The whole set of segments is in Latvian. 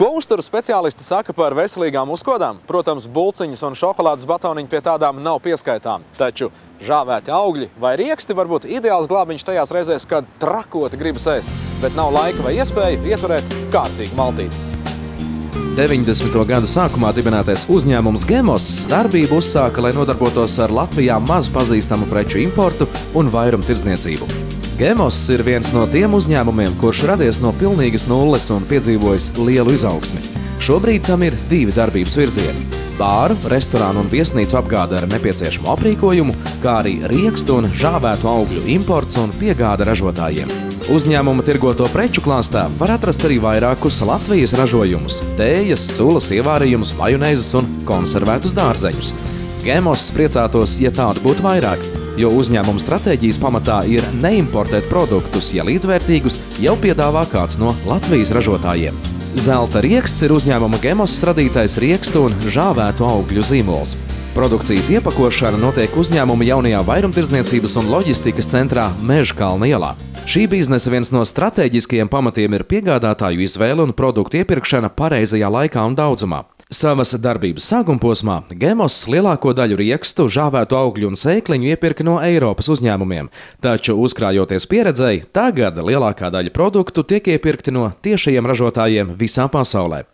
Ko uzturu speciālisti saka par veselīgām uzkodām? Protams, bulciņas un šokolādes batoniņi pie tādām nav pieskaitām. Taču žāvēti augļi vai rieksti var būt ideāls glābiņš tajās reizēs, kad trakoti gribas ēst, bet nav laika vai iespēju ieturēt kārtīgu maltīti. 90. gadu sākumā dibinātais uzņēmums Gemos darbību uzsāka, lai nodarbotos ar Latvijā maz pazīstamu preču importu un vairumtirdzniecību. Gemos ir viens no tiem uzņēmumiem, kurš radies no pilnīgas nulles un piedzīvojis lielu izaugsmi. Šobrīd tam ir divi darbības virzieni – bāru, restorānu un viesnīcu apgāde ar nepieciešamo aprīkojumu, kā arī riekstu un žāvētu augļu imports un piegāde ražotājiem. Uzņēmuma tirgoto preču klāstā var atrast arī vairākus Latvijas ražojumus – tējas, sulas, ievārījumus, majonēzes un konservētus dārzeņus. Gemos priecātos, ja tādu būtu vairāk, jo uzņēmuma stratēģijas pamatā ir neimportēt produktus, ja līdzvērtīgus jau piedāvā kāds no Latvijas ražotājiem. Zelta rieksts ir uzņēmuma Gemos radītais riekstu un žāvētu augļu zīmols. Produkcijas iepakošana notiek uzņēmuma jaunajā vairumtirdzniecības un loģistikas centrā Mežkalna ielā. Šī biznesa viens no stratēģiskajiem pamatiem ir piegādātāju izvēle un produktu iepirkšana pareizajā laikā un daudzumā. Savas darbības sākumposmā Gemos lielāko daļu riekstu, žāvētu augļu un sēkliņu iepirka no Eiropas uzņēmumiem, taču uzkrājoties pieredzei, tagad lielākā daļa produktu tiek iepirkti no tiešajiem ražotājiem visā pasaulē.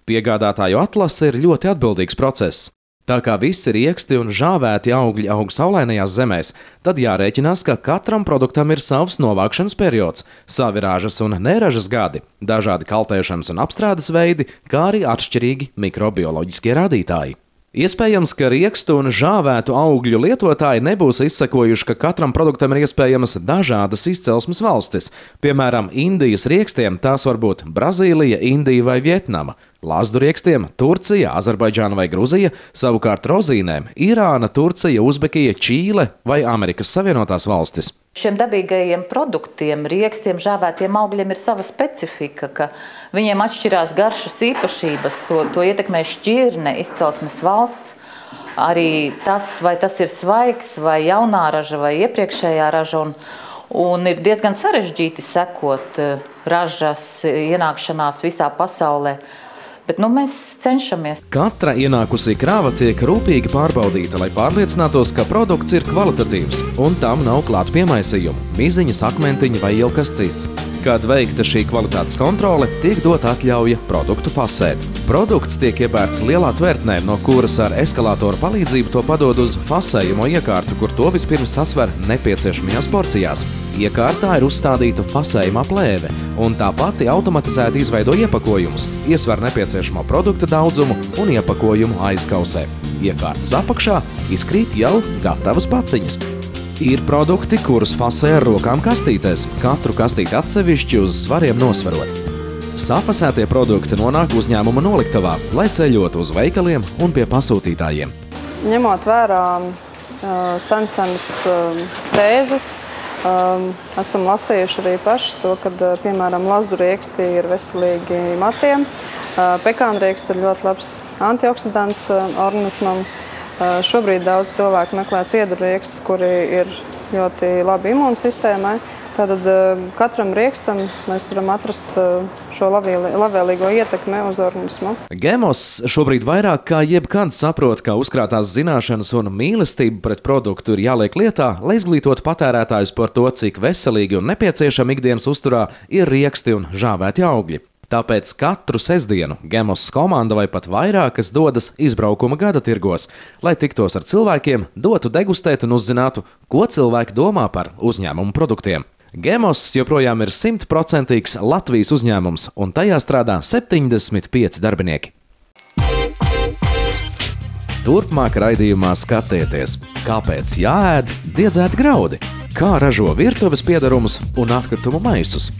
Piegādātāju atlase ir ļoti atbildīgs process. Tā kā visi rieksti un žāvēti augļi aug saulainajās zemēs, tad jārēķinās, ka katram produktam ir savs novākšanas periods, savi ražas un neražas gadi, dažādi kaltēšanas un apstrādes veidi, kā arī atšķirīgi mikrobioloģiskie rādītāji. Iespējams, ka riekstu un žāvētu augļu lietotāji nebūs izsekojuši, ka katram produktam ir iespējamas dažādas izcelsmes valstis. Piemēram, Indijas riekstiem tās var būt Brazīlija, Indija vai Vietnama. Lazdu riekstiem Turcija, Azerbaidžāna vai Gruzija, savukārt rozīnēm Irāna, Turcija, Uzbekija, Čīle vai Amerikas Savienotās valstis. Šiem dabīgajiem produktiem, riekstiem, žāvētiem augļiem ir sava specifika, ka viņiem atšķirās garšas īpašības, to ietekmē šķirne, izcelsmes valsts, arī tas, vai tas ir svaigs, vai jaunā raža, vai iepriekšējā raža, un ir diezgan sarežģīti sekot ražas ienākšanās visā pasaulē. Bet mēs cenšamies. Katra ienākusī krāva tiek rūpīgi pārbaudīta, lai pārliecinātos, ka produkts ir kvalitatīvs un tam nav klāt piemaisījumu, miziņas, akmentiņi vai jau kas cits. Kad veikta šī kvalitātes kontrole, tiek dota atļauja produktu fasēt. Produkts tiek iebērts lielā tvertnē, no kuras ar eskalātoru palīdzību to padod uz fasējamo iekārtu, kur to vispirms sasver nepieciešamajās porcijās. Iekārtā ir uzstādīta fasējumā plēve, un tā pati automatizēti izveido iepakojumus, iesver nepieciešamo produkta daudzumu un iepakojumu aizkausē. Iekārtas apakšā izkrīt jau gatavas paciņas. Ir produkti, kurus fasē ar rokām kastītēs, katru kastīti atsevišķi uz svariem nosverot. Safasētie produkti nonāk uzņēmuma noliktavā, lai ceļotu uz veikaliem un pie pasūtītājiem. Ņemot vērā senas tēzes, esam lasījuši arī paši to, ka, piemēram, lazdu rieksti ir veselīgi matiem, pekānu rieksti ir ļoti labs antioksidants organismam. Šobrīd daudz cilvēku meklē ciedru riekstus, kuri ir ļoti labi imūnsistēmai. Tātad katram riekstam mēs varam atrast šo labvēlīgo ietekmi uz organismu. Gemos šobrīd vairāk kā jebkad saprot, ka uzkrātās zināšanas un mīlestība pret produktu ir jāliek lietā, lai izglītotu patērētājus par to, cik veselīgi un nepieciešami ikdienas uzturā ir rieksti un žāvēti augļi. Tāpēc katru sestdienu Gemos komanda vai pat vairākas dodas izbraukuma gada tirgos, lai tiktos ar cilvēkiem, dotu degustēt un uzzinātu, ko cilvēki domā par uzņēmumu produktiem. Gemos joprojām ir 100% Latvijas uzņēmums, un tajā strādā 75 darbinieki. Turpmāk raidījumā skatieties, kāpēc jāēd diedzēti graudi, kā ražo virtuves piedarumus un atkritumu maisus.